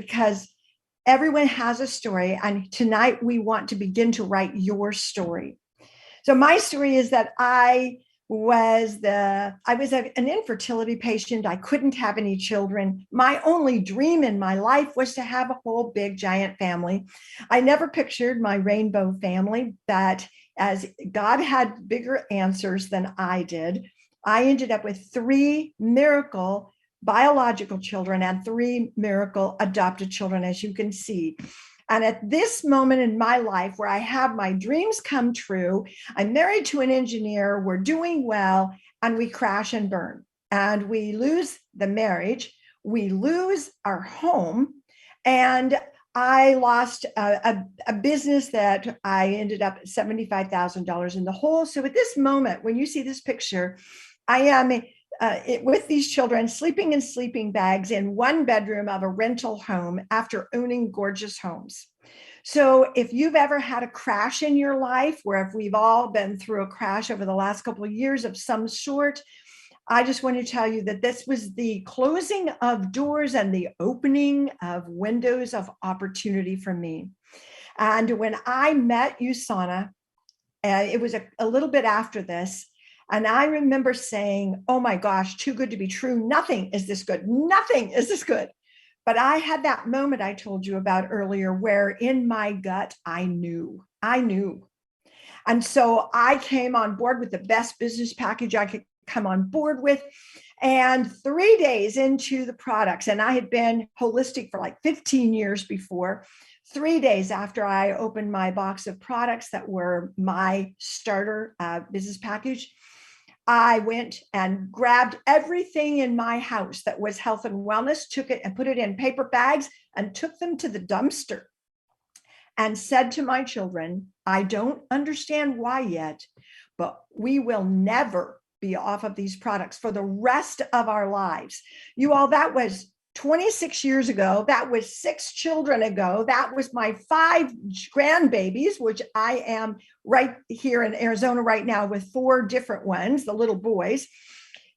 because everyone has a story. And tonight we want to begin to write your story. So my story is that I was an infertility patient. I couldn't have any children. My only dream in my life was to have a whole big giant family. I never pictured my rainbow family, but as God had bigger answers than I did, I ended up with 3 miracle biological children and 3 miracle adopted children, as you can see. And at this moment in my life where I have my dreams come true, I'm married to an engineer, we're doing well, and we crash and burn. And we lose the marriage, we lose our home, and I lost a business that I ended up at $75,000 in the hole. So at this moment, when you see this picture, I am with these children sleeping in sleeping bags in one bedroom of a rental home after owning gorgeous homes. So if you've ever had a crash in your life, where if we've all been through a crash over the last couple of years of some sort, I just want to tell you that this was the closing of doors and the opening of windows of opportunity for me. And when I met Usana, it was a little bit after this, and I remember saying, oh my gosh, too good to be true. Nothing is this good. Nothing is this good. But I had that moment I told you about earlier where in my gut, I knew. And so I came on board with the best business package I could come on board with. And 3 days into the products, and I had been holistic for like 15 years before, 3 days after I opened my box of products that were my starter business package, I went and grabbed everything in my house that was health and wellness, took it and put it in paper bags and took them to the dumpster and said to my children, I don't understand why yet, but we will never be off of these products for the rest of our lives. You all, that was 26 years ago. That was 6 children ago. That was my 5 grandbabies, which I am right here in Arizona right now with 4 different ones, the little boys.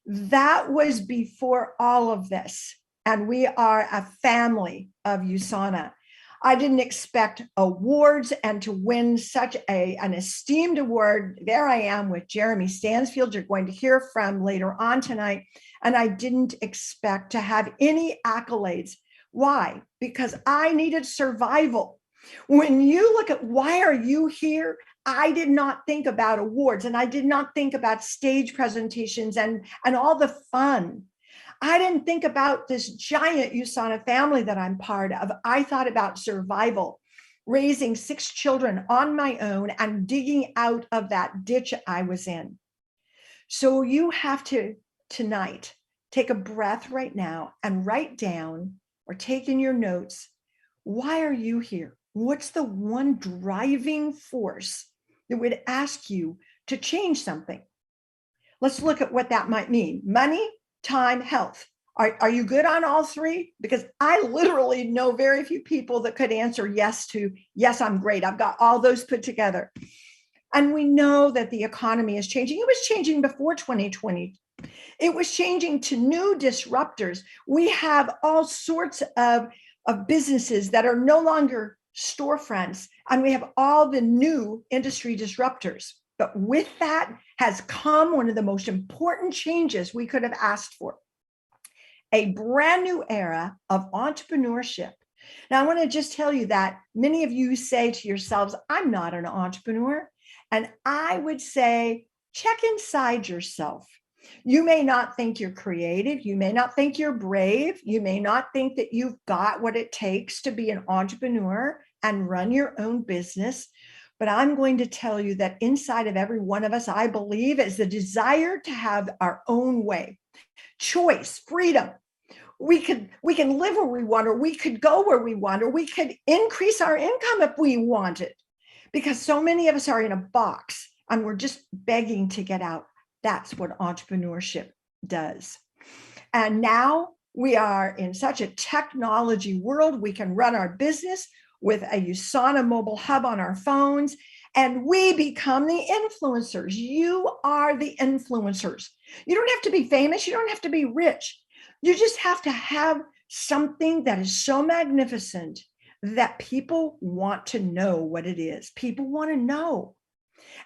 That was before all of this. And we are a family of Usana. I didn't expect awards and to win such an esteemed award. There I am with Jeremy Stansfield, you're going to hear from later on tonight. And I didn't expect to have any accolades. Why? Because I needed survival. When you look at why are you here, I did not think about awards, and I did not think about stage presentations and all the fun. I didn't think about this giant Usana family that I'm part of. I thought about survival, raising 6 children on my own and digging out of that ditch I was in. So you have to tonight take a breath right now and write down or take in your notes, why are you here? What's the one driving force that would ask you to change something? Let's look at what that might mean. Money, time, health. Are you good on all 3? Because I literally know very few people that could answer yes to, yes, I'm great. I've got all those put together. And we know that the economy is changing. It was changing before 2020. It was changing to new disruptors. We have all sorts of businesses that are no longer storefronts, and we have all the new industry disruptors. But with that has come one of the most important changes we could have asked for, a brand new era of entrepreneurship. Now, I want to just tell you that many of you say to yourselves, I'm not an entrepreneur. And I would say, check inside yourself. You may not think you're creative. You may not think you're brave. You may not think that you've got what it takes to be an entrepreneur and run your own business. But I'm going to tell you that inside of every one of us, I believe, is the desire to have our own way, choice, freedom. We can live where we want, or we could go where we want, or we could increase our income if we wanted, because so many of us are in a box and we're just begging to get out. That's what entrepreneurship does. And now we are in such a technology world. We can run our business with a Usana mobile hub on our phones, and we become the influencers. You are the influencers. You don't have to be famous. You don't have to be rich. You just have to have something that is so magnificent that people want to know what it is. People want to know.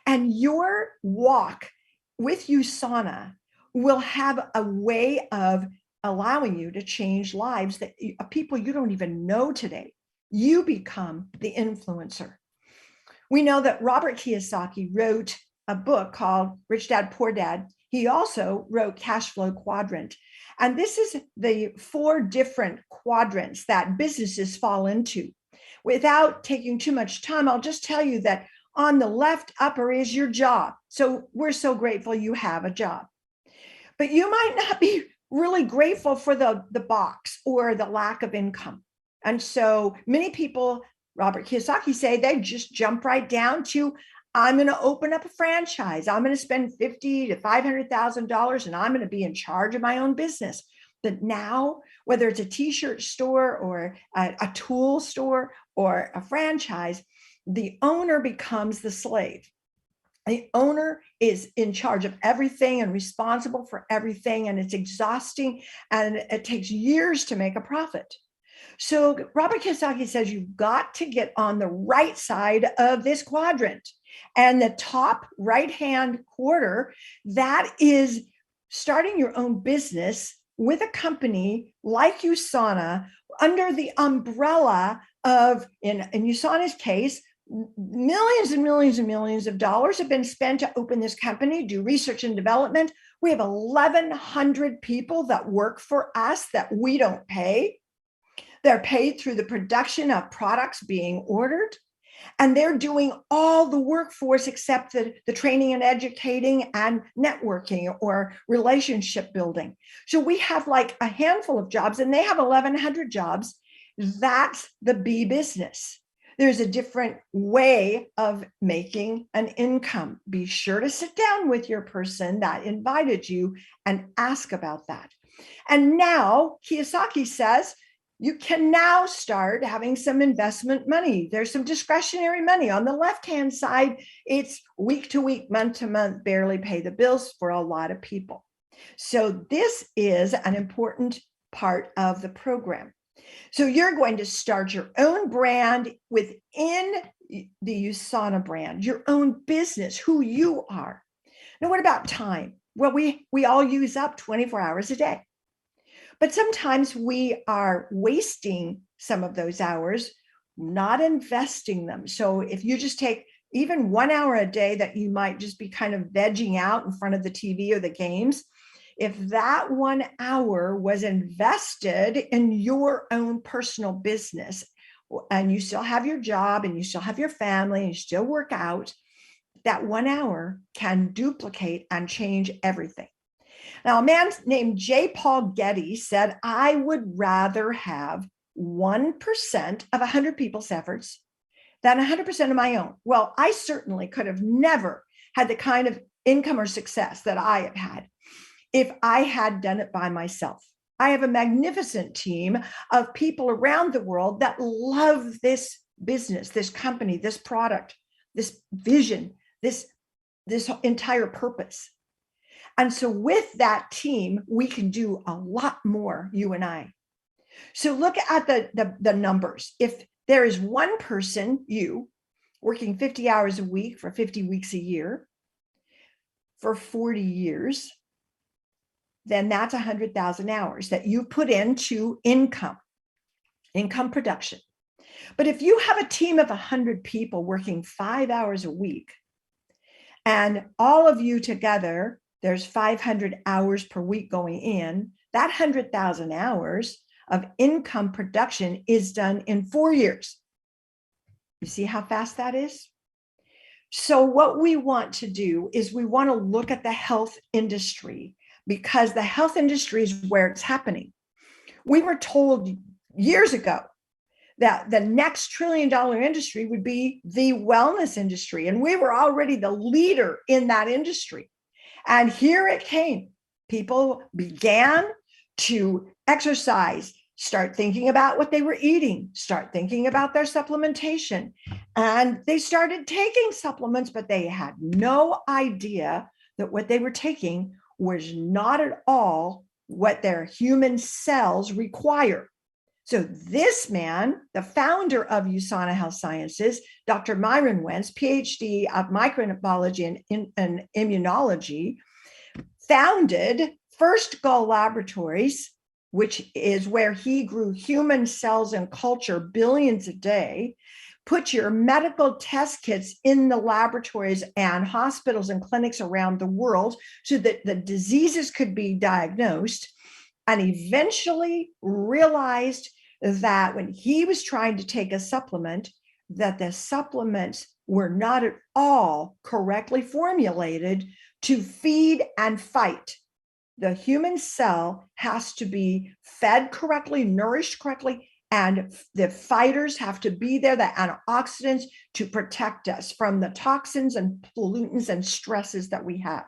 And your walk with Usana will have a way of allowing you to change lives that people you don't even know today. You become the influencer. We know that Robert Kiyosaki wrote a book called Rich Dad, Poor Dad. He also wrote Cash Flow Quadrant. And this is the 4 different quadrants that businesses fall into. Without taking too much time, I'll just tell you that on the left upper is your job. So we're so grateful you have a job. But you might not be really grateful for the box or the lack of income. And so many people, Robert Kiyosaki say, they just jump right down to, I'm going to open up a franchise. I'm going to spend $50,000 to $500,000 and I'm going to be in charge of my own business. But now, whether it's a t-shirt store or a tool store or a franchise, the owner becomes the slave. The owner is in charge of everything and responsible for everything, and it's exhausting, and it takes years to make a profit. So Robert Kiyosaki says you've got to get on the right side of this quadrant. And the top right-hand quarter, that is starting your own business with a company like Usana under the umbrella of, in Usana's case, millions and millions and millions of dollars have been spent to open this company, do research and development. We have 1,100 people that work for us that we don't pay. They're paid through the production of products being ordered. And they're doing all the workforce except the training and educating and networking or relationship building. So we have like a handful of jobs and they have 1,100 jobs. That's the B business. There's a different way of making an income. Be sure to sit down with your person that invited you and ask about that. And now Kiyosaki says, you can now start having some investment money. There's some discretionary money. On the left-hand side, it's week to week, month to month, barely pay the bills for a lot of people. So this is an important part of the program. So you're going to start your own brand within the Usana brand, your own business, who you are. Now, what about time? Well, we all use up 24 hours a day. But sometimes we are wasting some of those hours, not investing them. So if you just take even 1 hour a day that you might just be kind of vegging out in front of the TV or the games, if that 1 hour was invested in your own personal business, and you still have your job and you still have your family and you still work out, that 1 hour can duplicate and change everything. Now, a man named J. Paul Getty said, I would rather have 1% of 100 people's efforts than 100% of my own. Well, I certainly could have never had the kind of income or success that I have had if I had done it by myself. I have a magnificent team of people around the world that love this business, this company, this product, this vision, this entire purpose. And so with that team, we can do a lot more, you and I. So look at the numbers. If there is one person, you, working 50 hours a week for 50 weeks a year for 40 years, then that's 100,000 hours that you put into income production. But if you have a team of 100 people working 5 hours a week, and all of you together, there's 500 hours per week going in, that 100,000 hours of income production is done in 4 years. You see how fast that is? So what we want to do is we want to look at the health industry, because the health industry is where it's happening. We were told years ago that the next $1 trillion industry would be the wellness industry, and we were already the leader in that industry. And here it came. People began to exercise, start thinking about what they were eating, start thinking about their supplementation. And they started taking supplements, but they had no idea that what they were taking was not at all what their human cells require. So this man, the founder of Usana Health Sciences, Dr. Myron Wentz, PhD of microbiology and immunology, founded First Gull Laboratories, which is where he grew human cells and culture billions a day, put your medical test kits in the laboratories and hospitals and clinics around the world so that the diseases could be diagnosed, and eventually realized that when he was trying to take a supplement, that the supplements were not at all correctly formulated to feed and fight. The human cell has to be fed correctly, nourished correctly, and the fighters have to be there, the antioxidants, to protect us from the toxins and pollutants and stresses that we have.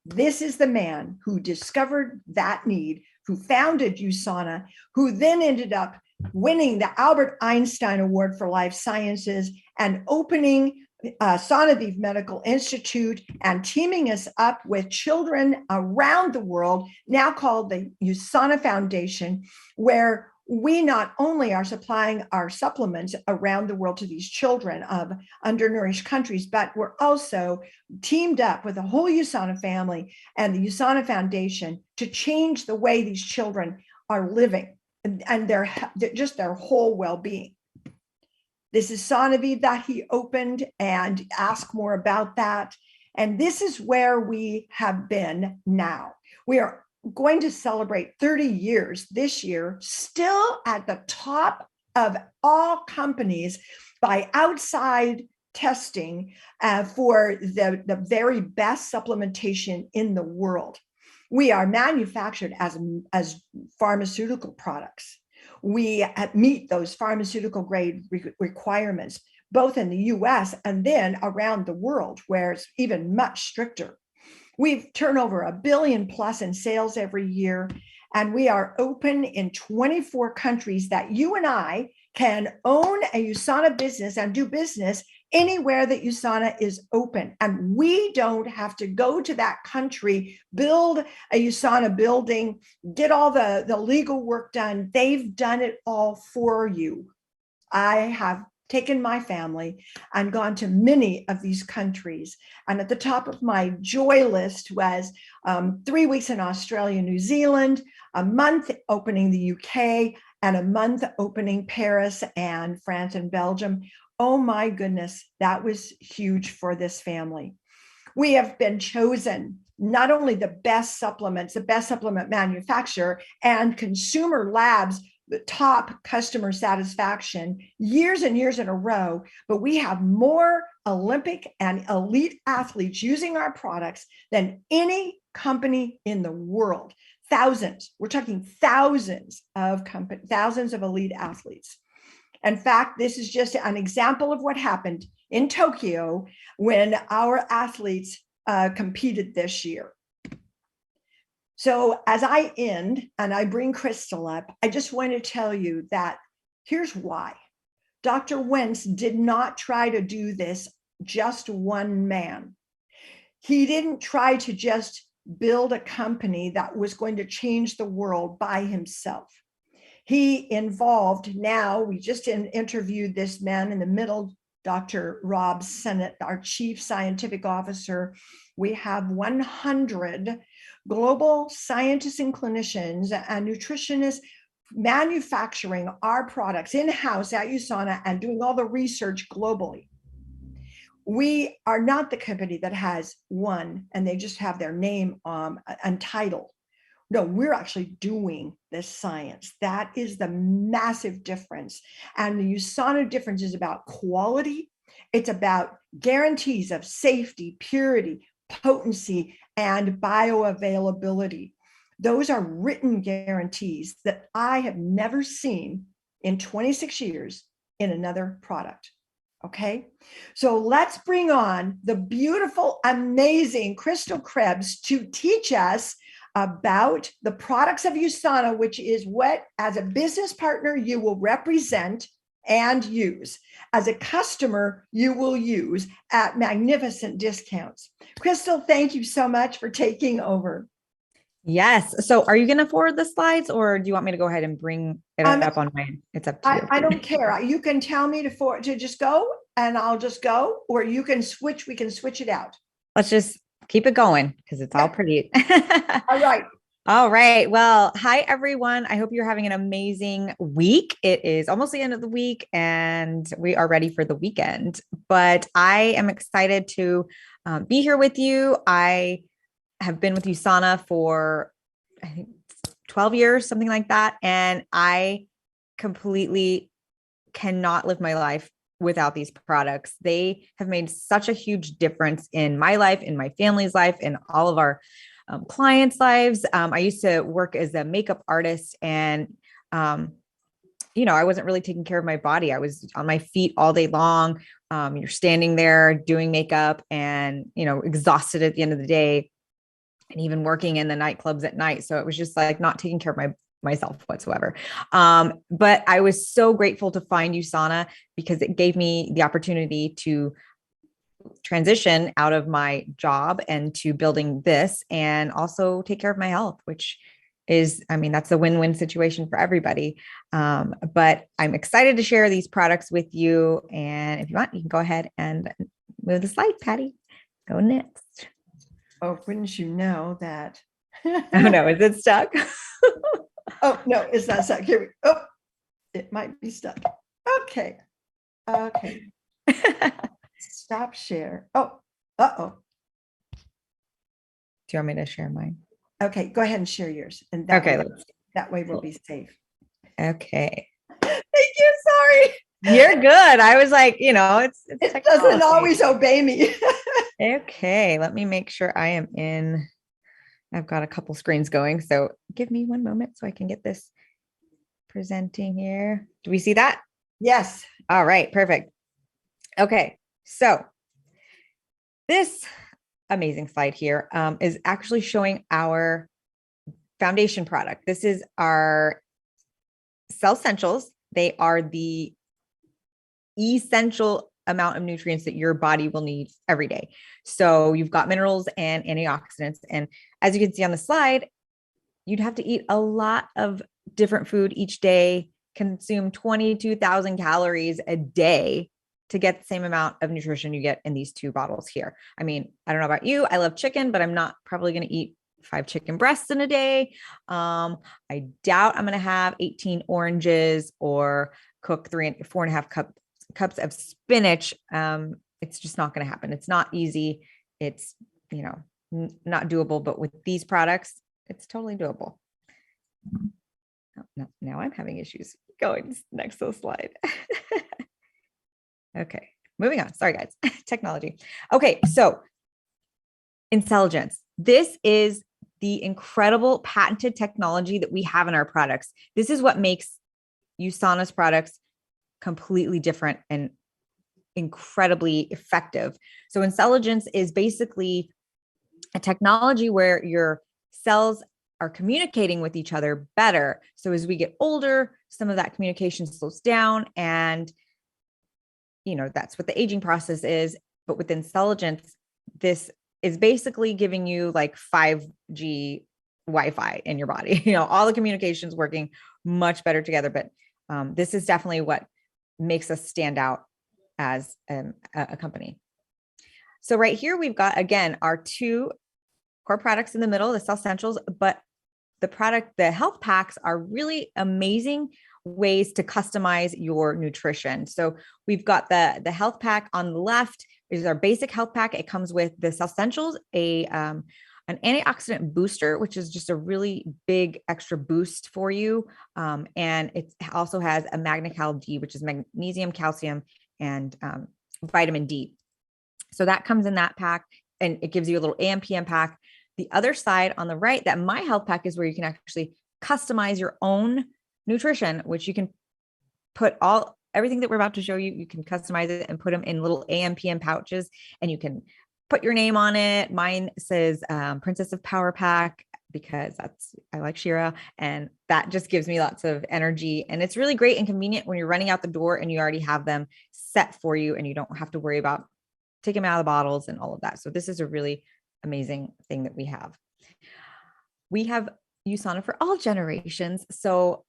This is the man who discovered that need, who founded USANA, who then ended up winning the Albert Einstein Award for Life Sciences and opening Sonaviv Medical Institute and teaming us up with children around the world, now called the USANA Foundation, where we not only are supplying our supplements around the world to these children of undernourished countries, but we're also teamed up with the whole USANA family and the USANA Foundation to change the way these children are living and their whole well-being. This is Sonaviv that he opened, and ask more about that. And this is where we have been now. We are going to celebrate 30 years this year, still at the top of all companies by outside testing for the very best supplementation in the world. We are manufactured as pharmaceutical products. We meet those pharmaceutical grade requirements, both in the US and then around the world, where it's even much stricter. We've turned over $1 billion plus in sales every year, and we are open in 24 countries that you and I can own a USANA business and do business anywhere that USANA is open. And we don't have to go to that country, build a USANA building, get all the legal work done. They've done it all for you. I have taken my family and gone to many of these countries. And at the top of my joy list was 3 weeks in Australia, New Zealand, a month opening the UK, and a month opening Paris and France and Belgium. Oh my goodness, that was huge for this family. We have been chosen not only the best supplements, the best supplement manufacturer, and Consumer Labs, the top customer satisfaction years and years in a row, but we have more Olympic and elite athletes using our products than any company in the world. Thousands, we're talking thousands of elite athletes. In fact, this is just an example of what happened in Tokyo when our athletes competed this year. So as I end and I bring Crystal up, I just want to tell you that here's why. Dr. Wentz did not try to do this just one man. He didn't try to just build a company that was going to change the world by himself. He involved, now we just interviewed this man in the middle, Dr. Rob Sennett, our chief scientific officer. We have 100 global scientists and clinicians and nutritionists manufacturing our products in-house at USANA and doing all the research globally. We are not the company that has one and they just have their name and title. No, we're actually doing this science. That is the massive difference. And the USANA difference is about quality. It's about guarantees of safety, purity, potency, and bioavailability. Those are written guarantees that I have never seen in 26 years in another product. Okay, so let's bring on the beautiful, amazing Crystal Krebs to teach us about the products of USANA, which is what, as a business partner, you will represent and use. As a customer, you will use at magnificent discounts. Crystal, thank you so much for taking over. Yes. So are you going to forward the slides or do you want me to go ahead and bring it Um, up on mine? It's up to I, you. I don't care. You can tell me to just go and I'll just go, or you can switch. We can switch it out. Let's just keep it going because it's all Yeah. pretty. All right. All right. Well, hi, everyone. I hope you're having an amazing week. It is almost the end of the week and we are ready for the weekend. But I am excited to be here with you. I have been with Usana for, I think, 12 years, something like that. And I completely cannot live my life without these products. They have made such a huge difference in my life, in my family's life, in all of our clients' lives. I used to work as a makeup artist and I wasn't really taking care of my body. I was on my feet all day long. You're standing there doing makeup and, exhausted at the end of the day and even working in the nightclubs at night. So it was just like not taking care of myself whatsoever. But I was so grateful to find USANA because it gave me the opportunity to transition out of my job and to building this and also take care of my health, which is, I mean, that's a win-win situation for everybody. But I'm excited to share these products with you. And if you want, you can go ahead and move the slide, Patty. Go next. Oh, wouldn't you know that? Oh no, is it stuck? Oh, no, it's not stuck. Oh, it might be stuck. Okay. Okay. Stop share. Oh, uh-oh. Do you want me to share mine? Okay, go ahead and share yours. And Okay, that way we'll be safe. okay. Thank you. Sorry. You're good. I was like, it's It doesn't always technology. obey me. Okay, let me make sure I am in. I've got a couple screens going, so give me one moment so I can get this presenting here. Do we see that? Yes. All right, perfect. Okay, so this amazing slide here is actually showing our foundation product. This is our Cell Essentials. They are the essential amount of nutrients that your body will need every day. So you've got minerals and antioxidants. And as you can see on the slide, you'd have to eat a lot of different food each day, consume 22,000 calories a day to get the same amount of nutrition you get in these two bottles here. I mean, I don't know about you. I love chicken, but I'm not probably going to eat 5 chicken breasts in a day. I doubt I'm going to have 18 oranges or cook 4.5 cups of spinach. It's just not going to happen. It's not easy. It's, not doable, but with these products, it's totally doable. Oh, now I'm having issues going next to the slide. Okay, moving on. Sorry, guys. Technology. Okay, so intelligence. This is the incredible patented technology that we have in our products. This is what makes USANA's products completely different and incredibly effective. So intelligence is basically a technology where your cells are communicating with each other better. So as we get older, some of that communication slows down and that's what the aging process is. But with intelligence, this is basically giving you like 5G Wi-Fi in your body. All the communications working much better together. But this is definitely what makes us stand out as a company. So right here, we've got, again, our two core products in the middle, the Cell Essentials, but the health packs are really amazing ways to customize your nutrition. So we've got the health pack on the left is our basic health pack. It comes with the Cell Essentials, an antioxidant booster, which is just a really big extra boost for you. And it also has a MagnaCal D, which is magnesium, calcium, and vitamin D. So that comes in that pack and it gives you a little AM PM pack. The other side on the right, that My Health Pack, is where you can actually customize your own nutrition, which you can put everything that we're about to show you, you can customize it and put them in little AM PM pouches and you can put your name on it. Mine says Princess of Power Pack because I like Shira, and that just gives me lots of energy. And it's really great and convenient when you're running out the door and you already have them set for you and you don't have to worry about taking them out of the bottles and all of that. So this is a really amazing thing that we have. We have USANA for all generations. So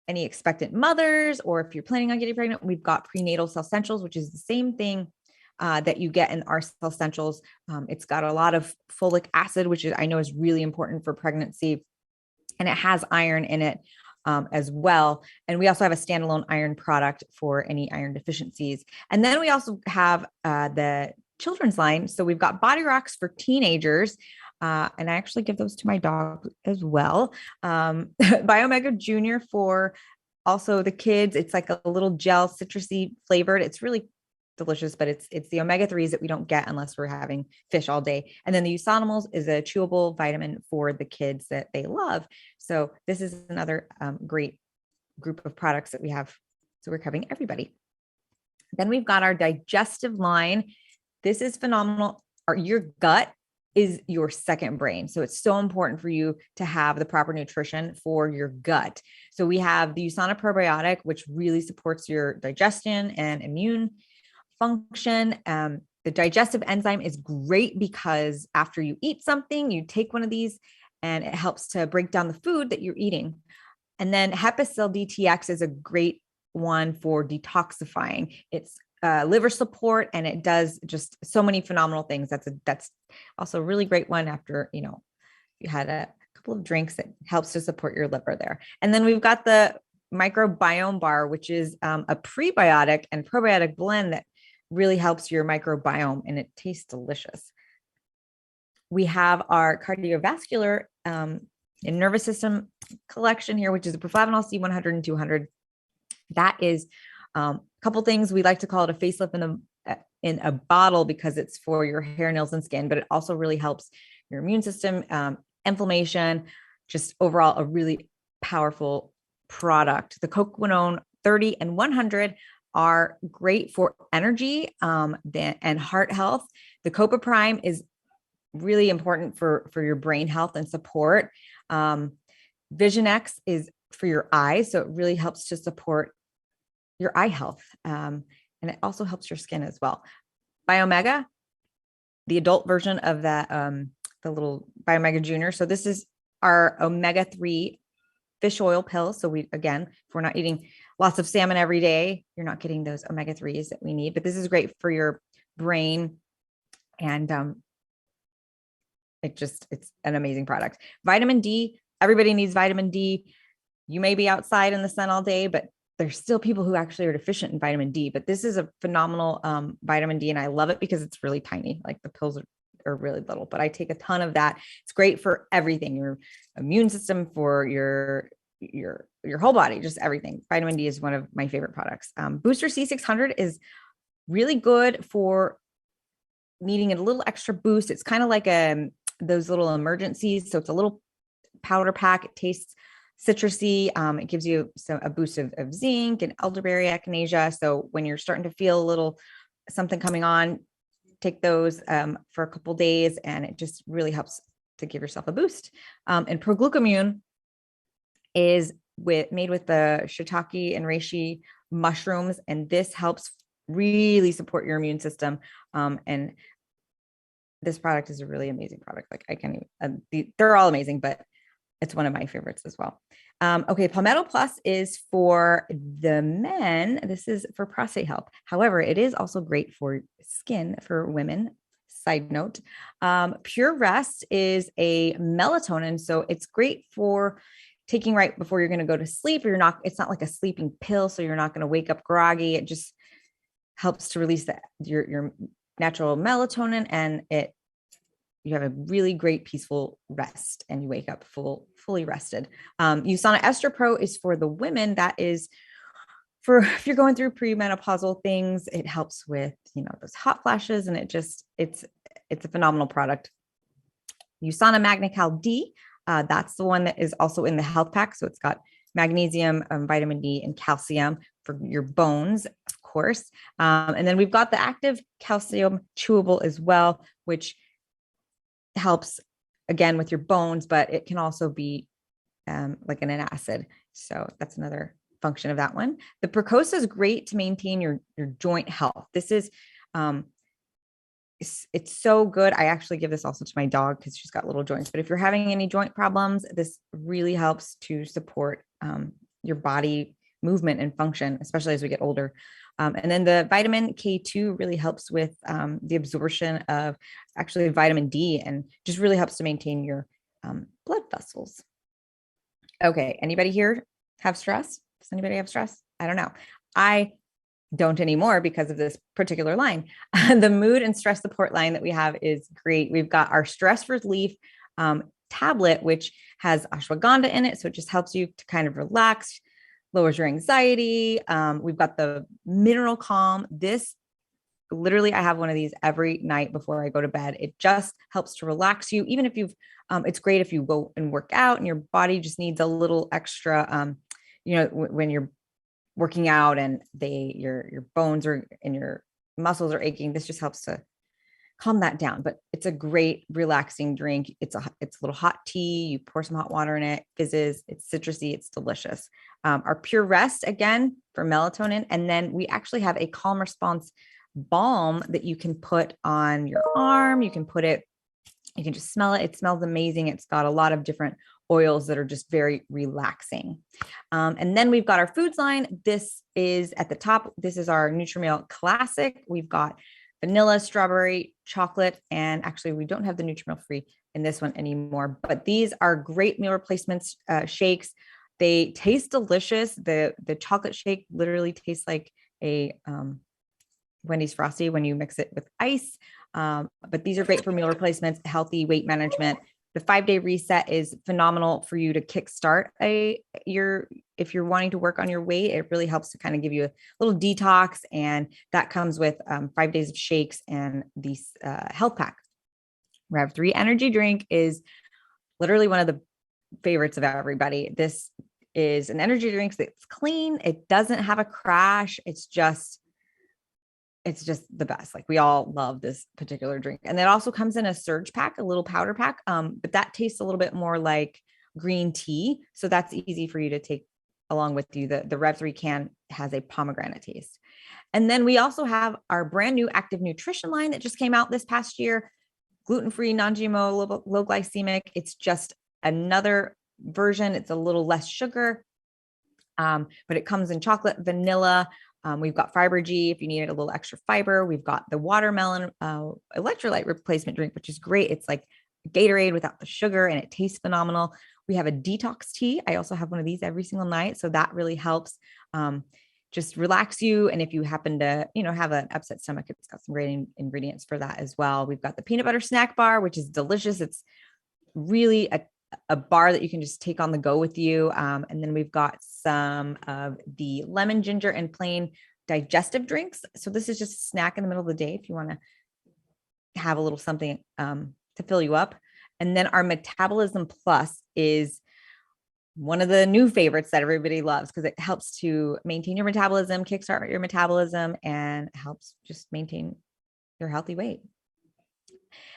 any expectant mothers, or if you're planning on getting pregnant, we've got prenatal cell essentials, which is the same thing that you get in our cell essentials. It's got a lot of folic acid, which is, I know, is really important for pregnancy, and it has iron in it as well. And we also have a standalone iron product for any iron deficiencies. And then we also have the children's line. So we've got body rocks for teenagers. And I actually give those to my dog as well. Biomega Junior for also the kids. It's like a little gel, citrusy flavored. It's really delicious, but it's the omega-3s that we don't get unless we're having fish all day. And then the Usanimals is a chewable vitamin for the kids that they love. So this is another great group of products that we have. So we're covering everybody. Then we've got our digestive line. This is phenomenal. Your gut is your second brain. So it's so important for you to have the proper nutrition for your gut. So we have the Usana probiotic, which really supports your digestion and immune function. The digestive enzyme is great because after you eat something, you take one of these and it helps to break down the food that you're eating. And then Hepacil DTX is a great one for detoxifying. It's liver support, and it does just so many phenomenal things. That's also a really great one after, you had a couple of drinks. That helps to support your liver there. And then we've got the microbiome bar, which is a prebiotic and probiotic blend that really helps your microbiome, and it tastes delicious. We have our cardiovascular and nervous system collection here, which is a proflavanol C100 and 200. That is a couple things. We like to call it a facelift in a bottle because it's for your hair, nails, and skin, but it also really helps your immune system, inflammation, just overall a really powerful product. The coquinone 30 and 100 are great for energy and heart health. The Copa Prime is really important for your brain health and support. Vision X is for your eyes, so it really helps to support your eye health. And it also helps your skin as well. Biomega, the adult version of that, the little Biomega Junior. So this is our omega-3 fish oil pill. So again, if we're not eating lots of salmon every day, you're not getting those omega-3s that we need, but this is great for your brain. And it's an amazing product. Vitamin D, everybody needs vitamin D. You may be outside in the sun all day, but there's still people who actually are deficient in vitamin D, but this is a phenomenal vitamin D. And I love it because it's really tiny. Like the pills are really little, but I take a ton of that. It's great for everything, your immune system, for your whole body, just everything. Vitamin D is one of my favorite products. Booster C600 is really good for needing a little extra boost. It's kind of like those little emergencies. So it's a little powder pack. It tastes citrusy. It gives you a boost of zinc and elderberry, echinacea. So when you're starting to feel a little something coming on, take those for a couple days, and it just really helps to give yourself a boost. And Proglucamune is made with the shiitake and reishi mushrooms, and this helps really support your immune system. And this product is a really amazing product. Like I can't even, they're all amazing, but it's one of my favorites as well. Okay, Palmetto Plus is for the men. This is for prostate health. However, it is also great for skin for women. Side note, Pure Rest is a melatonin. So it's great for taking right before you're going to go to sleep. It's not like a sleeping pill. So you're not going to wake up groggy. It just helps to release your natural melatonin, and you have a really great peaceful rest, and you wake up fully rested. Usana Ester Pro is for the women. That is for if you're going through premenopausal things. It helps with, those hot flashes, and it's a phenomenal product. Usana MagnaCal D, that's the one that is also in the health pack. So it's got magnesium, vitamin D, and calcium for your bones, of course. And then we've got the active calcium chewable as well, which helps again with your bones, but it can also be like an acid. So that's another function of that one. The Precosa is great to maintain your joint health. This is it's so good. I actually give this also to my dog because she's got little joints. But if you're having any joint problems, this really helps to support your body movement and function, especially as we get older. And then the vitamin K2 really helps with the absorption of actually vitamin D and just really helps to maintain your blood vessels. Okay. Anybody here have stress? Does anybody have stress? I don't know. I don't anymore because of this particular line. The mood and stress support line that we have is great. We've got our stress relief tablet, which has ashwagandha in it. So it just helps you to kind of relax, lowers your anxiety. We've got the mineral calm. This literally, I have one of these every night before I go to bed. It just helps to relax you. Even if you've, it's great if you go and work out and your body just needs a little extra, when you're working out and your bones are and your muscles are aching, this just helps to calm that down. But it's a great relaxing drink. It's a little hot tea. You pour some hot water in it, fizzes, it's citrusy, it's delicious. Our Pure Rest, again, for melatonin. And then we actually have a calm response balm that you can put on your arm. You can just smell it. It smells amazing. It's got a lot of different oils that are just very relaxing. And then we've got our foods line. This is at the top. This is our Nutrimeal Classic. We've got vanilla, strawberry, chocolate, and actually we don't have the Nutrimeal Free in this one anymore, but these are great meal replacements, shakes. They taste delicious. The chocolate shake literally tastes like a Wendy's Frosty when you mix it with ice. But these are great for meal replacements, healthy weight management. The 5-day reset is phenomenal for you to kickstart if you're wanting to work on your weight. It really helps to kind of give you a little detox, and that comes with 5 days of shakes and these health pack. Rev 3 energy drink is literally one of the favorites of everybody. This is an energy drink that's clean. It doesn't have a crash. It's just the best. Like, we all love this particular drink. And it also comes in a surge pack, a little powder pack. But that tastes a little bit more like green tea. So that's easy for you to take along with you. The Rev 3 can has a pomegranate taste. And then we also have our brand new active nutrition line that just came out this past year. Gluten-free, non-GMO, low glycemic. It's just another version. It's a little less sugar. But it comes in chocolate, vanilla. We've got Fiber G if you need a little extra fiber. We've got the watermelon electrolyte replacement drink, which is great. It's like Gatorade without the sugar, and it tastes phenomenal. We have a detox tea. I also have one of these every single night. So that really helps just relax you. And if you happen to, have an upset stomach, it's got some great ingredients for that as well. We've got the peanut butter snack bar, which is delicious. It's really a bar that you can just take on the go with you. And then we've got some of the lemon, ginger, and plain digestive drinks. So this is just a snack in the middle of the day if you want to have a little something to fill you up. And then our Metabolism Plus is one of the new favorites that everybody loves because it helps to maintain your metabolism, kickstart your metabolism, and helps just maintain your healthy weight.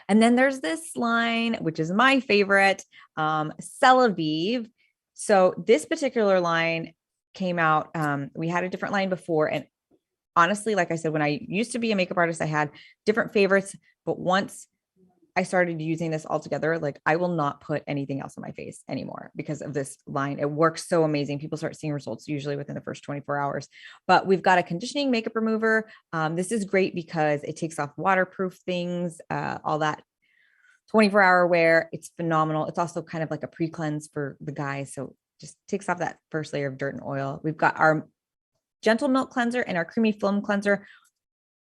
And then there's this line, which is my favorite, Celavive. So this particular line came out. We had a different line before. And honestly, like I said, when I used to be a makeup artist, I had different favorites. But once I started using this all together, like, I will not put anything else on my face anymore because of this line. It works so amazing. People start seeing results usually within the first 24 hours. But we've got a conditioning makeup remover. This is great because it takes off waterproof things, all that 24-hour wear. It's phenomenal. It's also kind of like a pre-cleanse for the guys. So just takes off that first layer of dirt and oil. We've got our gentle milk cleanser and our creamy foam cleanser.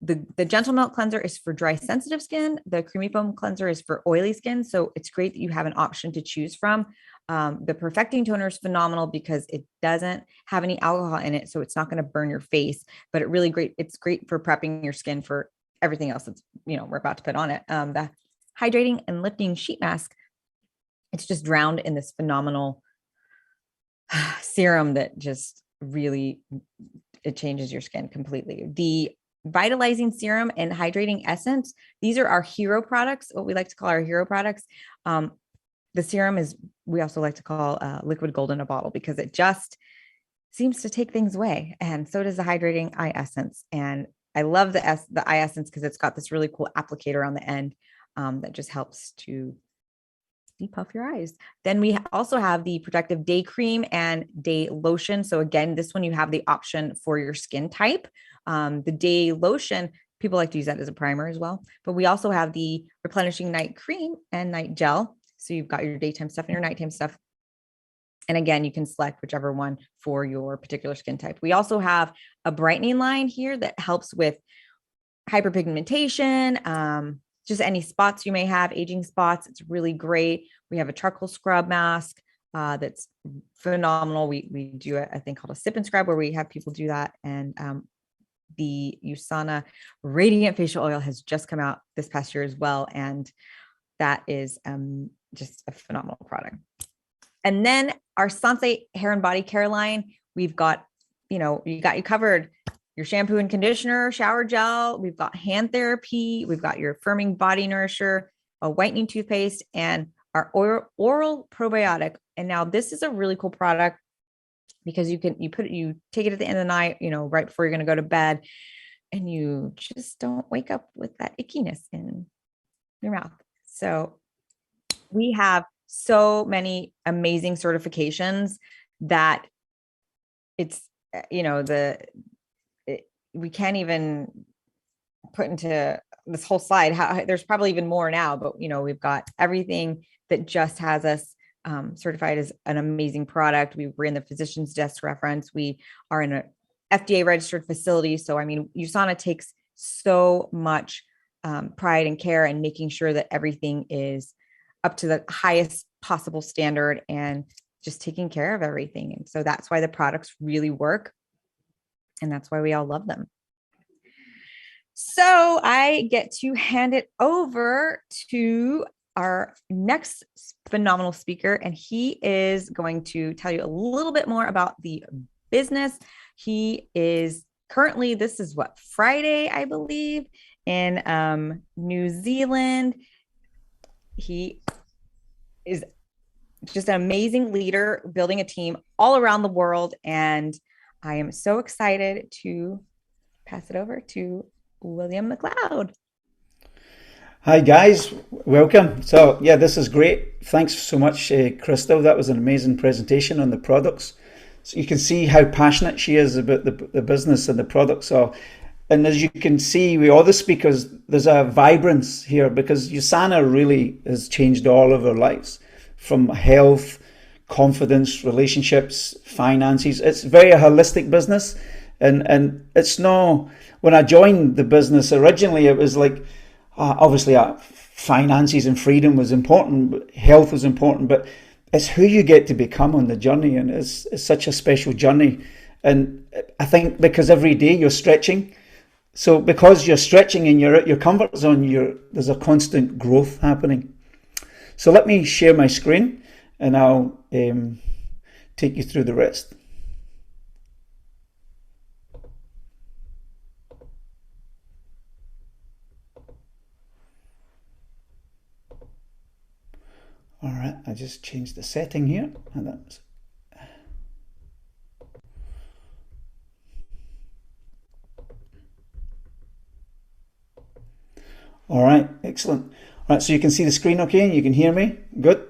The gentle milk cleanser is for dry, sensitive skin. The creamy foam cleanser is for oily skin. So it's great that you have an option to choose from. The perfecting toner is phenomenal because it doesn't have any alcohol in it. So it's not going to burn your face, but it's great for prepping your skin for everything else that's, we're about to put on it. The hydrating and lifting sheet mask, it's just drowned in this phenomenal serum that just really, it changes your skin completely. The vitalizing serum and hydrating essence, these are our hero products, what we like to call our hero products. The serum is, we also like to call liquid gold in a bottle because it just seems to take things away. And so does the hydrating eye essence. And I love the eye essence because it's got this really cool applicator on the end that just helps to depuff your eyes. Then we also have the protective day cream and day lotion. So again, this one you have the option for your skin type. The day lotion, people like to use that as a primer as well. But we also have the replenishing night cream and night gel. So you've got your daytime stuff and your nighttime stuff. And again, you can select whichever one for your particular skin type. We also have a brightening line here that helps with hyperpigmentation, just any spots you may have, aging spots. It's really great. We have a charcoal scrub mask that's phenomenal. We do a thing called a sip and scrub where we have people do that. And the Usana Radiant Facial Oil has just come out this past year as well. And that is just a phenomenal product. And then our Sensei hair and body care line, we've got, you covered your shampoo and conditioner, shower gel. We've got hand therapy. We've got your firming body nourisher, a whitening toothpaste, and our oral probiotic. And now this is a really cool product because you take it at the end of the night, right before you're going to go to bed, and you just don't wake up with that ickiness in your mouth. So we have so many amazing certifications that it's, we can't even put into this whole slide. There's probably even more now, but we've got everything that just has us certified as an amazing product. We're in the physician's desk reference. We are in an FDA registered facility. So, USANA takes so much pride and care in making sure that everything is up to the highest possible standard and just taking care of everything. And so that's why the products really work. And that's why we all love them. So I get to hand it over to our next phenomenal speaker, and he is going to tell you a little bit more about the business. He is currently, this is Friday, I believe, in New Zealand. He is just an amazing leader, building a team all around the world. And I am so excited to pass it over to William McLeod. Hi guys, welcome. So yeah, this is great. Thanks so much, Crystal. That was an amazing presentation on the products. So you can see how passionate she is about the business and the products. And as you can see with all the speakers, there's a vibrance here because Usana really has changed all of our lives, from health, confidence, relationships, finances. It's very a holistic business. And it's no, when I joined the business originally, it was like, obviously finances and freedom was important, health was important, but it's who you get to become on the journey. And it's such a special journey. And I think because every day you're stretching, so because you're stretching and you're at your comfort zone, there's a constant growth happening. So let me share my screen and I'll take you through the rest. All right, I just changed the setting here. And that's all right, excellent. All right, so you can see the screen okay, and you can hear me? Good.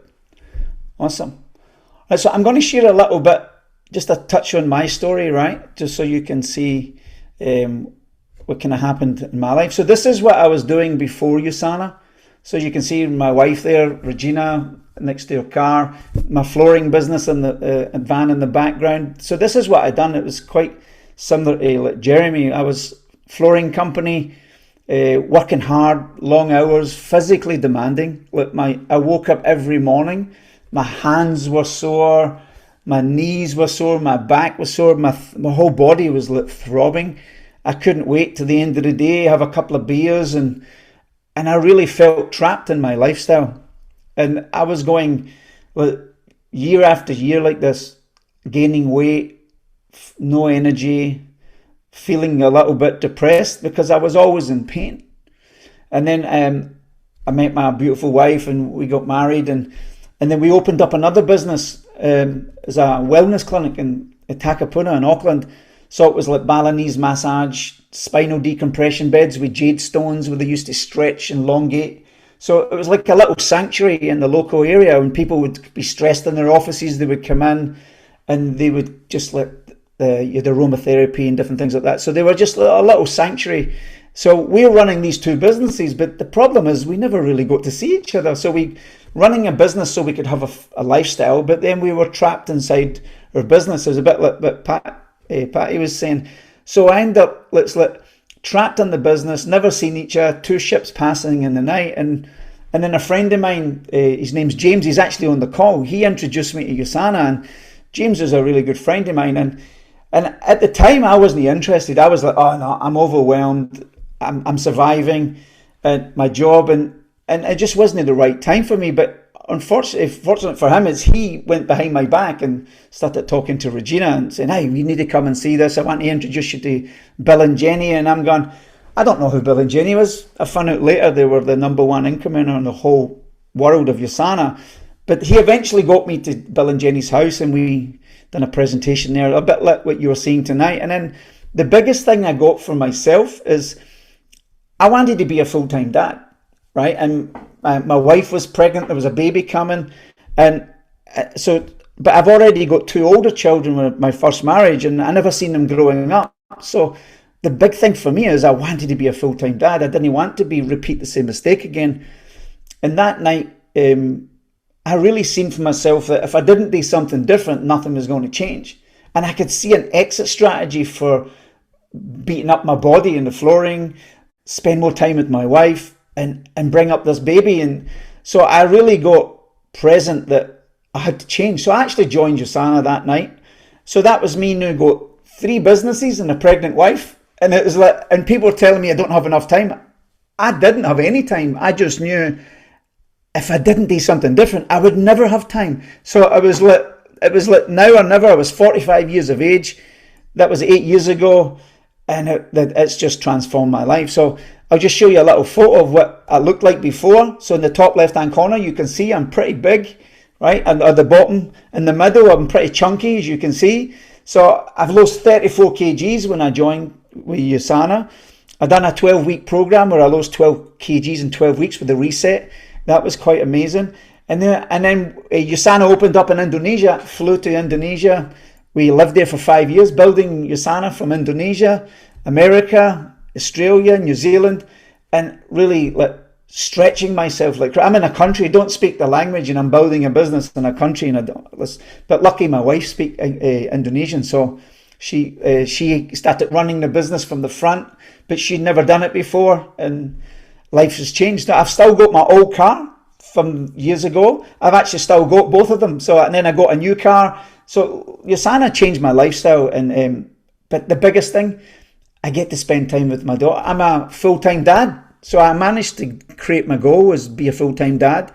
Awesome. All right, so I'm going to share a little bit, just a touch on my story, right? Just so you can see what kind of happened in my life. So this is what I was doing before Usana. So you can see my wife there, Regina, next to her car, my flooring business and the van in the background. So this is what I'd done. It was quite similar to like Jeremy. I was flooring company, working hard, long hours, physically demanding. I woke up every morning, my hands were sore, my knees were sore, my back was sore, my whole body was like throbbing. I couldn't wait to the end of the day, have a couple of beers, and I really felt trapped in my lifestyle. And I was going year after year like this, gaining weight, no energy, feeling a little bit depressed because I was always in pain. And then I met my beautiful wife and we got married, and then we opened up another business as a wellness clinic in Takapuna in Auckland. So it was like Balinese massage, spinal decompression beds with jade stones where they used to stretch and elongate. So it was like a little sanctuary in the local area. When people would be stressed in their offices, they would come in and they would just let the aromatherapy and different things like that. So they were just a little sanctuary. So we're running these two businesses, but the problem is we never really got to see each other. So we running a business so we could have a lifestyle, but then we were trapped inside our business. It was a bit like what Patty was saying. So I end up trapped in the business, never seen each other, two ships passing in the night. And then a friend of mine, his name's James, he's actually on the call. He introduced me to Usana, and James is a really good friend of mine. And at the time, I wasn't interested. I was like, oh no, I'm overwhelmed. I'm surviving at my job, and it just wasn't the right time for me. But fortunate for him is he went behind my back and started talking to Regina and saying, hey, you need to come and see this. I want to introduce you to Bill and Jenny. And I'm going, I don't know who Bill and Jenny was. I found out later they were the number one income earner in the whole world of Usana. But he eventually got me to Bill and Jenny's house, and we done a presentation there, a bit like what you were seeing tonight. And then the biggest thing I got for myself is I wanted to be a full-time dad, right? And my wife was pregnant, there was a baby coming, and but I've already got two older children with my first marriage, and I never seen them growing up. So the big thing for me is I wanted to be a full-time dad. I didn't want to repeat the same mistake again. And that night, I really seen for myself that if I didn't do something different, nothing was going to change. And I could see an exit strategy for beating up my body in the flooring, spend more time with my wife, and bring up this baby. And so I really got present that I had to change. So I actually joined Usana that night. So that was me now got 3 businesses and a pregnant wife. And it was like, and people were telling me I don't have enough time. I didn't have any time. I just knew if I didn't do something different, I would never have time. So it was like now or never. I was 45 years of age. That was 8 years ago. And it's just transformed my life. So I'll just show you a little photo of what I looked like before. So in the top left-hand corner, you can see I'm pretty big, right? And at the bottom, in the middle, I'm pretty chunky, as you can see. So I've lost 34 kgs when I joined with Usana. I've done a 12-week program where I lost 12 kgs in 12 weeks with the reset. That was quite amazing. And then Usana opened up in Indonesia, flew to Indonesia. We lived there for 5 years, building Usana from Indonesia, America, Australia, New Zealand, and really like stretching myself. Like I'm in a country, don't speak the language, and I'm building a business in a country, and but lucky my wife speaks Indonesian, so she started running the business from the front, but she'd never done it before, and life has changed. I've still got my old car from years ago. I've actually still got both of them. So, and then I got a new car. So Usana changed my lifestyle. And but the biggest thing, I get to spend time with my daughter. I'm a full-time dad. So I managed to create my goal was be a full-time dad.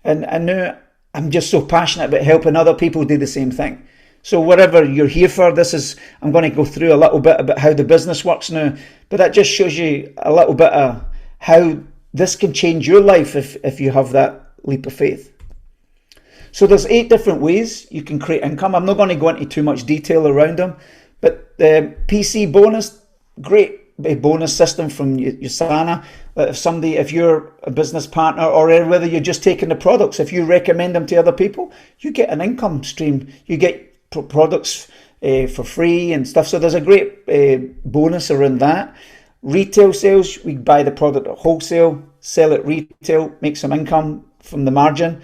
And now I'm just so passionate about helping other people do the same thing. So whatever you're here for, I'm going to go through a little bit about how the business works now. But that just shows you a little bit of how this can change your life if you have that leap of faith. So there's 8 different ways you can create income. I'm not going to go into too much detail around them, but the PC bonus, great bonus system from Usana. If you're a business partner or whether you're just taking the products, if you recommend them to other people, you get an income stream. You get products for free and stuff. So there's a great bonus around that. Retail sales, we buy the product at wholesale, sell it retail, make some income from the margin.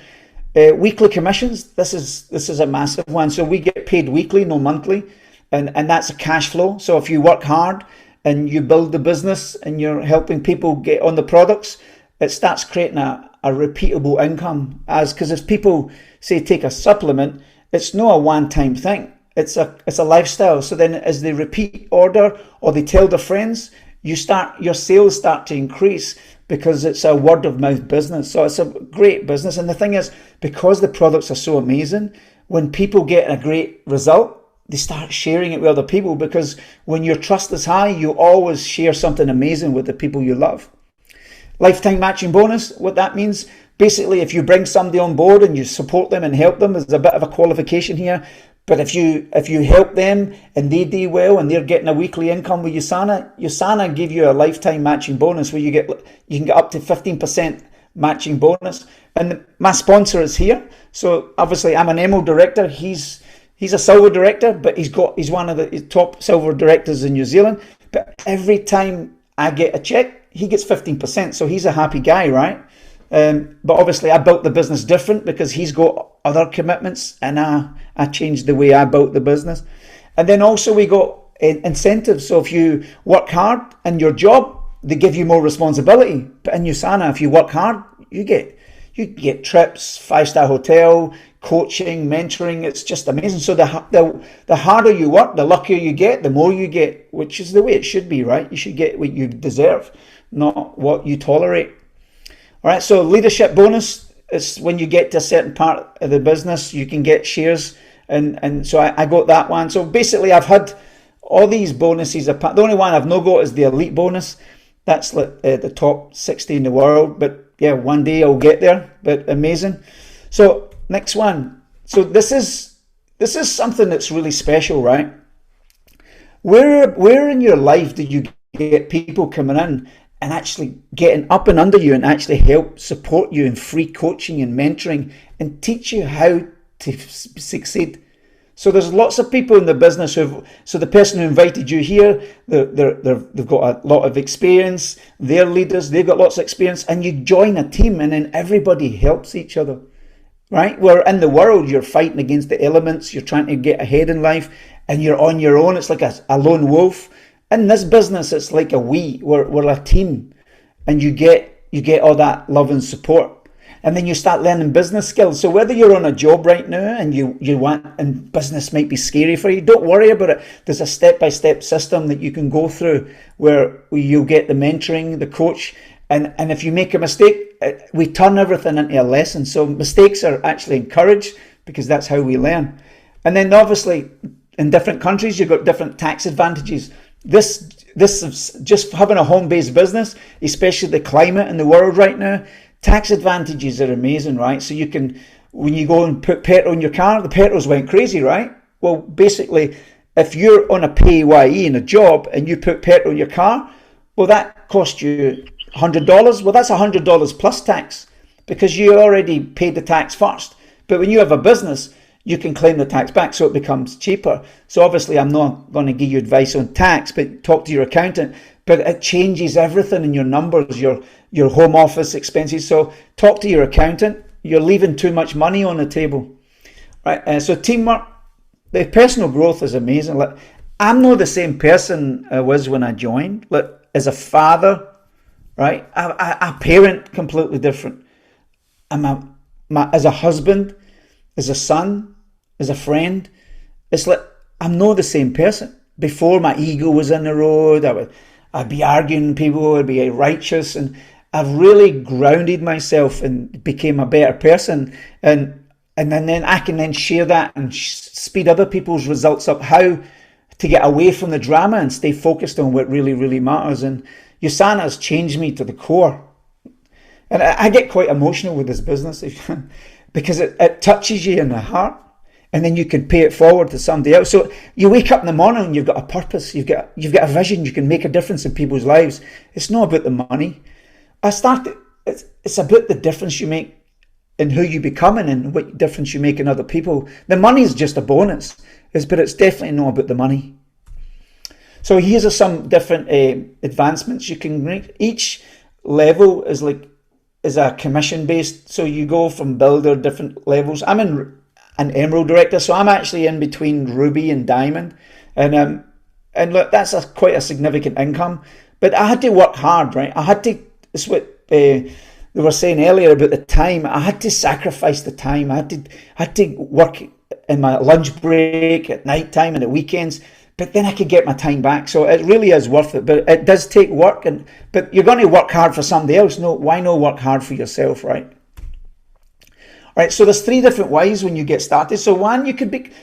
Weekly commissions, this is a massive one. So we get paid weekly, no monthly, and that's a cash flow. So if you work hard and you build the business and you're helping people get on the products, it starts creating a repeatable income. Because if people say take a supplement, it's not a one-time thing. It's a lifestyle. So then as they repeat order or they tell their friends, your sales start to increase because it's a word of mouth business. So it's a great business. And the thing is, because the products are so amazing, when people get a great result, they start sharing it with other people, because when your trust is high, you always share something amazing with the people you love. Lifetime matching bonus, what that means, basically if you bring somebody on board and you support them and help them, there's a bit of a qualification here, But if you help them and they do well and they're getting a weekly income with Usana give you a lifetime matching bonus where you can get up to 15% matching bonus. And my sponsor is here, so obviously I'm an Emerald director. He's a silver director, but he's one of the top silver directors in New Zealand. But every time I get a check, he gets 15%. So he's a happy guy, right? But obviously I built the business different because he's got other commitments, and I changed the way I built the business. And then also we got incentives. So if you work hard in your job, they give you more responsibility. But in Usana, if you work hard, you get trips, 5-star hotel, coaching, mentoring. It's just amazing. So the harder you work, the luckier you get, the more you get, which is the way it should be, right? You should get what you deserve, not what you tolerate. All right, so leadership bonus is when you get to a certain part of the business, you can get shares. And so I got that one. So basically I've had all these bonuses. The only one I've not got is the elite bonus. That's like the top 60 in the world. But yeah, one day I'll get there. But amazing. So next one. So this is something that's really special, right? Where in your life did you get people coming in and actually getting up and under you and actually help support you in free coaching and mentoring and teach you how to succeed? So there's lots of people in the business so the person who invited you here, they've got a lot of experience. They're leaders, they've got lots of experience, and you join a team and then everybody helps each other, right? Where in the world, you're fighting against the elements, you're trying to get ahead in life, and you're on your own. It's like a lone wolf. In this business, it's like we're a team, and you get all that love and support. And then you start learning business skills. So whether you're on a job right now and you want, and business might be scary for you, don't worry about it. There's a step-by-step system that you can go through where you'll get the mentoring, the coach. And if you make a mistake, we turn everything into a lesson. So mistakes are actually encouraged because that's how we learn. And then obviously in different countries, you've got different tax advantages. This is just having a home-based business, especially the climate in the world right now. Tax advantages are amazing, right? So you can, when you go and put petrol in your car, the petrols went crazy, right? Well, basically, if you're on a PAYE in a job and you put petrol in your car, well, that cost you $100. Well, that's $100 plus tax because you already paid the tax first. But when you have a business, you can claim the tax back, so it becomes cheaper. So obviously, I'm not going to give you advice on tax, but talk to your accountant. But it changes everything in your numbers, your home office expenses. So talk to your accountant. You're leaving too much money on the table, right? So teamwork, the personal growth is amazing. Like, I'm not the same person I was when I joined. Like, as a father, right? I parent completely different. As a husband, as a son, as a friend. It's like I'm not the same person. Before, my ego was in the road. I'd be arguing with people. I'd be righteous, and I've really grounded myself and became a better person. And then I can then share that and speed other people's results up. How to get away from the drama and stay focused on what really, really matters. And Usana has changed me to the core. And I get quite emotional with this business because it touches you in the heart, and then you can pay it forward to somebody else. So you wake up in the morning and you've got a purpose, you've got a vision, you can make a difference in people's lives. It's not about the money. It's about the difference you make in who you becoming and what difference you make in other people. The money is just a bonus, but it's definitely not about the money. So here's some different advancements you can make. Each level is a commission based. So you go from builder, different levels. I'm in an Emerald director, so I'm actually in between Ruby and Diamond, and look, that's quite a significant income. But I had to work hard, right? It's what they were saying earlier about the time. I had to sacrifice the time. I had to work in my lunch break, at night time, and at weekends. But then I could get my time back. So it really is worth it. But it does take work, but you're going to work hard for somebody else. No, why not work hard for yourself, right? All right, so there's 3 different ways when you get started. So one,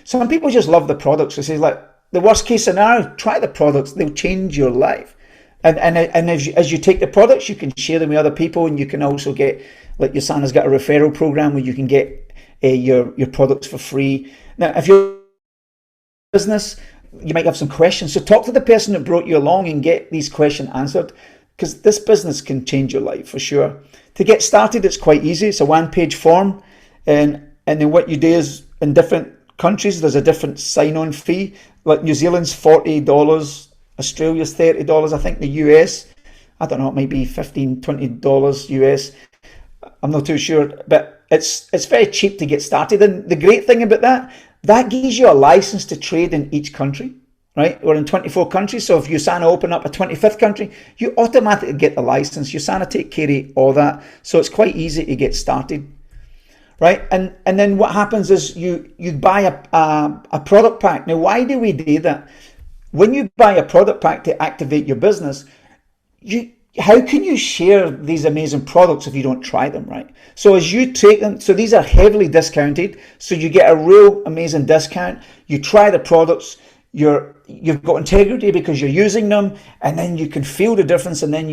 some people just love the products. They say, like, the worst case scenario, try the products. They'll change your life. And as you take the products, you can share them with other people, and you can also get, like, Usana's got a referral program where you can get your products for free. Now, if you're business, you might have some questions. So talk to the person that brought you along and get these questions answered, because this business can change your life for sure. To get started, it's quite easy. It's a one-page form, and then what you do is, in different countries, there's a different sign-on fee. Like New Zealand's $40, Australia's $30, I think the US, I don't know, it might be $15, $20 US. I'm not too sure, but it's very cheap to get started. And the great thing about that gives you a license to trade in each country, right? We're in 24 countries, so if Usana open up a 25th country, you automatically get the license. Usana take care of all that, so it's quite easy to get started, right? And then what happens is you buy a product pack. Now, why do we do that? When you buy a product pack to activate your business, how can you share these amazing products if you don't try them, right? So as you take them, so these are heavily discounted, so you get a real amazing discount. You try the products, you've got integrity because you're using them, and then you can feel the difference, and then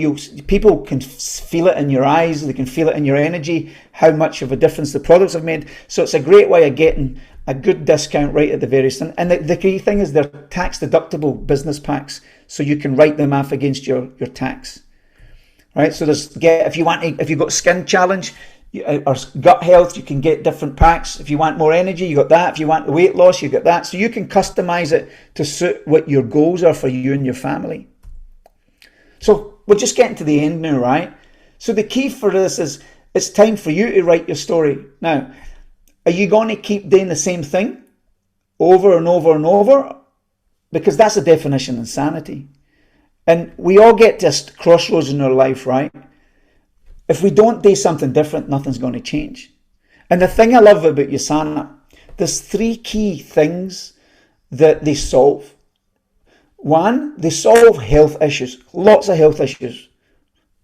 people can feel it in your eyes, they can feel it in your energy, how much of a difference the products have made. So it's a great way of getting a good discount right at the very start. And the key thing is they're tax deductible business packs, so you can write them off against your tax. Right, so if you've got skin challenge or gut health, you can get different packs. If you want more energy, you got that. If you want weight loss, you got that. So you can customize it to suit what your goals are for you and your family. So we're just getting to the end now, right? So the key for this is it's time for you to write your story. Now, are you going to keep doing the same thing over and over and over? Because that's the definition of insanity. And we all get to a crossroads in our life, right? If we don't do something different, nothing's going to change. And the thing I love about Usana, there's 3 key things that they solve. One, they solve health issues, lots of health issues.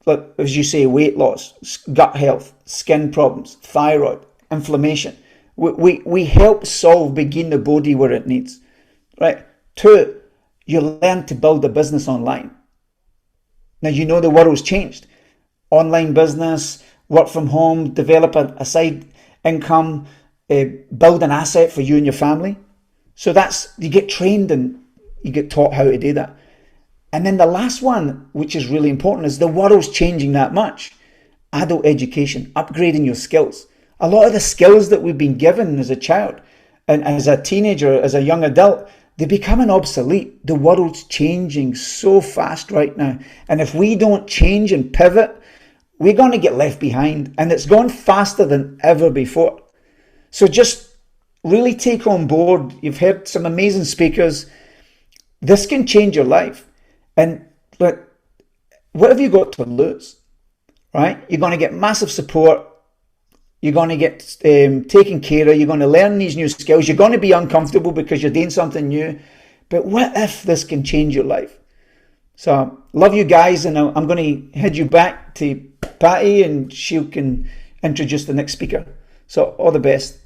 Like, as you say, weight loss, gut health, skin problems, thyroid, inflammation. We help begin the body where it needs, right? 2, you learn to build a business online. Now, you know the world's changed. Online business, work from home, develop a side income, build an asset for you and your family. So you get trained and you get taught how to do that. And then the last one, which is really important, is the world's changing that much. Adult education, upgrading your skills. A lot of the skills that we've been given as a child and as a teenager, as a young adult, they're becoming obsolete. The world's changing so fast right now. And if we don't change and pivot, we're going to get left behind. And it's gone faster than ever before. So just really take on board. You've heard some amazing speakers. This can change your life. But what have you got to lose? Right? You're going to get massive support. You're going to get taken care of. You're going to learn these new skills. You're going to be uncomfortable because you're doing something new. But what if this can change your life? So love you guys. And I'm going to head you back to Patty and she can introduce the next speaker. So all the best.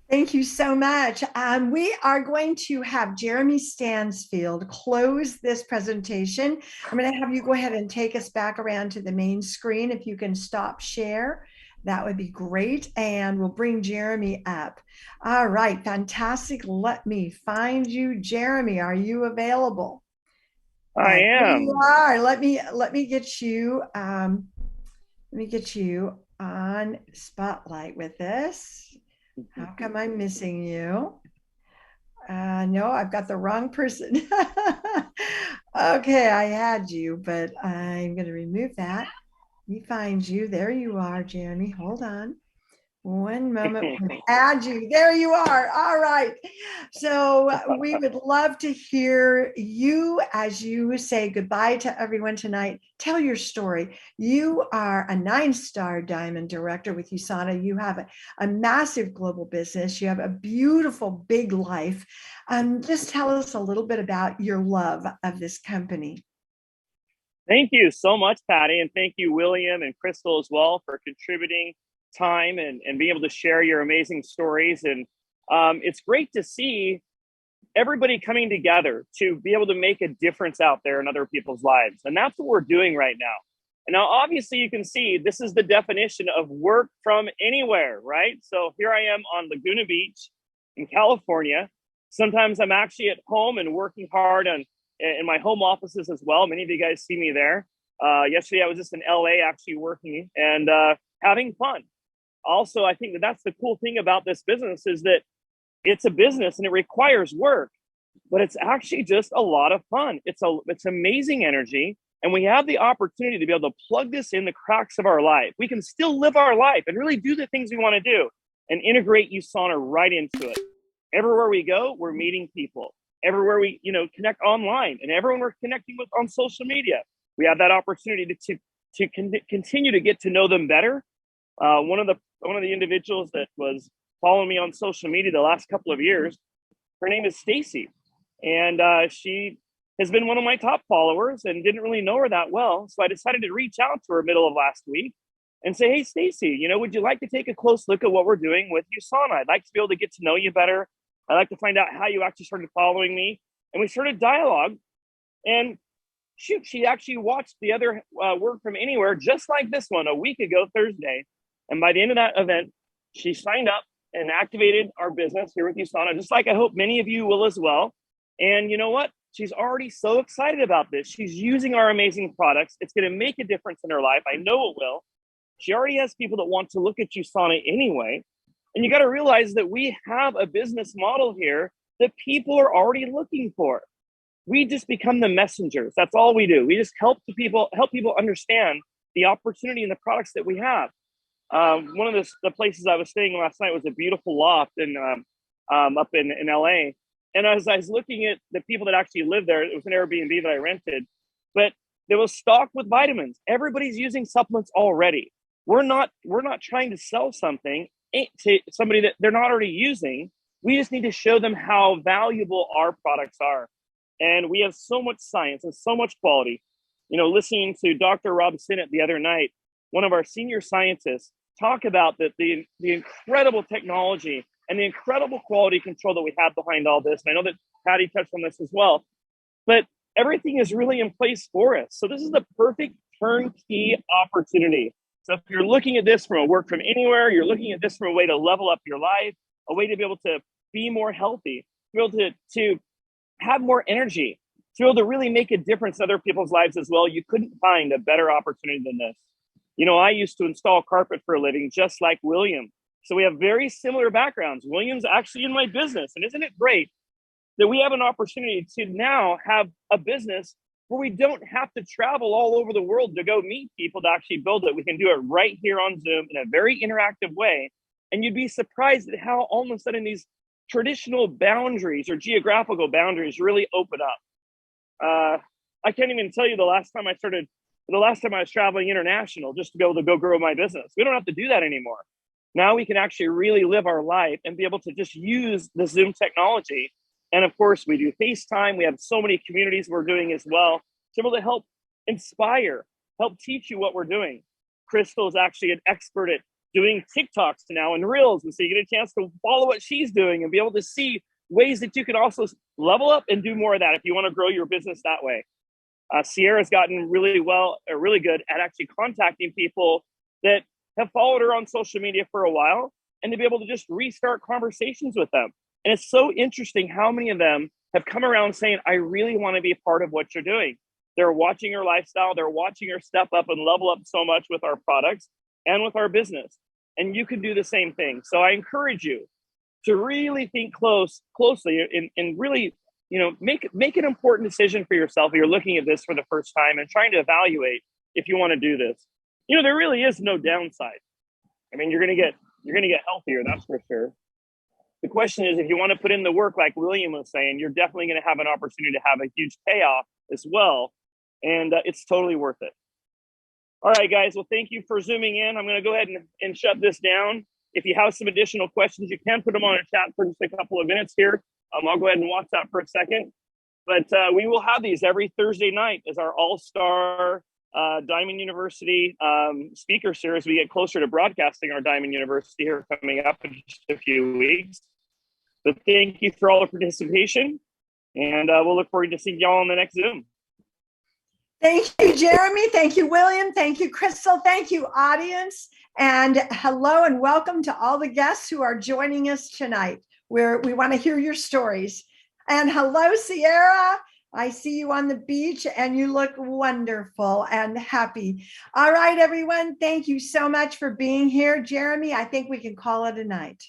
Thank you so much. We are going to have Jeremy Stansfield close this presentation. I'm going to have you go ahead and take us back around to the main screen. If you can stop share, that would be great. And we'll bring Jeremy up. All right, fantastic. Let me find you. Jeremy, are you available? I am. You are. Let me get you. Let me get you on Spotlight with this. How come I'm missing you? No, I've got the wrong person. Okay, I had you, but I'm going to remove that. Let me find you. There you are, Jeremy. Hold on. One moment. Add you. There you are. All right. So we would love to hear you as you say goodbye to everyone tonight. Tell your story. You are a 9-star diamond director with Usana. You have a massive global business. You have a beautiful big life. Just tell us a little bit about your love of this company. Thank you so much, Patty. And thank you, William and Crystal as well, for contributing time and being able to share your amazing stories. And it's great to see everybody coming together to be able to make a difference out there in other people's lives. And that's what we're doing right now. And now, obviously, you can see this is the definition of work from anywhere, right? So here I am on Laguna Beach in California. Sometimes I'm actually at home and working hard in my home offices as well. Many of you guys see me there. Yesterday, I was just in LA actually working and having fun. Also, I think that that's the cool thing about this business is that it's a business and it requires work, but it's actually just a lot of fun. It's amazing energy. And we have the opportunity to be able to plug this in the cracks of our life. We can still live our life and really do the things we want to do and integrate Usana right into it. Everywhere we go, we're meeting people. Everywhere we, connect online and everyone we're connecting with on social media, we have that opportunity to continue to get to know them better. One of the individuals that was following me on social media the last couple of years, her name is Stacy, and she has been one of my top followers and didn't really know her that well. So I decided to reach out to her middle of last week and say, hey, Stacy, would you like to take a close look at what we're doing with Usana? I'd like to be able to get to know you better. I'd like to find out how you actually started following me. And we started dialogue. And shoot, she actually watched the other Work From Anywhere, just like this one, a week ago, Thursday. And by the end of that event, she signed up and activated our business here with Usana, just like I hope many of you will as well. And you know what? She's already so excited about this. She's using our amazing products. It's going to make a difference in her life. I know it will. She already has people that want to look at Usana anyway. And you got to realize that we have a business model here that people are already looking for. We just become the messengers. That's all we do. We just help people understand the opportunity and the products that we have. One of the places I was staying last night was a beautiful loft up in LA. And as I was looking at the people that actually live there, it was an Airbnb that I rented, but it was stocked with vitamins. Everybody's using supplements already. We're not trying to sell something to somebody that they're not already using. We just need to show them how valuable our products are. And we have so much science and so much quality. Listening to Dr. Rob Sinnott the other night, one of our senior scientists, talk about the incredible technology and the incredible quality control that we have behind all this. And I know that Patty touched on this as well, but everything is really in place for us. So this is the perfect turnkey opportunity. So if you're looking at this from a work from anywhere, you're looking at this from a way to level up your life, a way to be able to be more healthy, to be able to have more energy, to be able to really make a difference in other people's lives as well, you couldn't find a better opportunity than this. I used to install carpet for a living, just like William. So we have very similar backgrounds. William's actually in my business. And isn't it great that we have an opportunity to now have a business where we don't have to travel all over the world to go meet people to actually build it. We can do it right here on Zoom in a very interactive way. And you'd be surprised at how all of a sudden these traditional boundaries or geographical boundaries really open up. I can't even tell you the last time I was traveling international just to be able to go grow my business. We don't have to do that anymore. Now we can actually really live our life and be able to just use the Zoom technology. And of course, we do FaceTime. We have so many communities we're doing as well to be able to help inspire, help teach you what we're doing. Crystal is actually an expert at doing TikToks now and Reels. And so you get a chance to follow what she's doing and be able to see ways that you can also level up and do more of that if you want to grow your business that way. Sierra's gotten really good at actually contacting people that have followed her on social media for a while and to be able to just restart conversations with them. And it's so interesting how many of them have come around saying, I really want to be a part of what you're doing. They're watching your lifestyle. They're watching her step up and level up so much with our products and with our business. And you can do the same thing. So I encourage you to really think closely and really, make an important decision for yourself if you're looking at this for the first time and trying to evaluate if you want to do this. There really is no downside. I mean, you're going to get healthier, that's for sure. The question is, if you want to put in the work, like William was saying, you're definitely going to have an opportunity to have a huge payoff as well. And it's totally worth it. All right, guys. Well, thank you for zooming in. I'm going to go ahead and shut this down. If you have some additional questions, you can put them on a chat for just a couple of minutes here. I'll go ahead and watch that for a second. But we will have these every Thursday night as our all-star Diamond University speaker series. We get closer to broadcasting our Diamond University here coming up in just a few weeks. But thank you for all the participation. And we'll look forward to seeing y'all on the next Zoom. Thank you, Jeremy. Thank you, William. Thank you, Crystal. Thank you, audience. And hello and welcome to all the guests who are joining us tonight. We want to hear your stories. And hello, Sierra. I see you on the beach and you look wonderful and happy. All right, everyone. Thank you so much for being here. Jeremy, I think we can call it a night.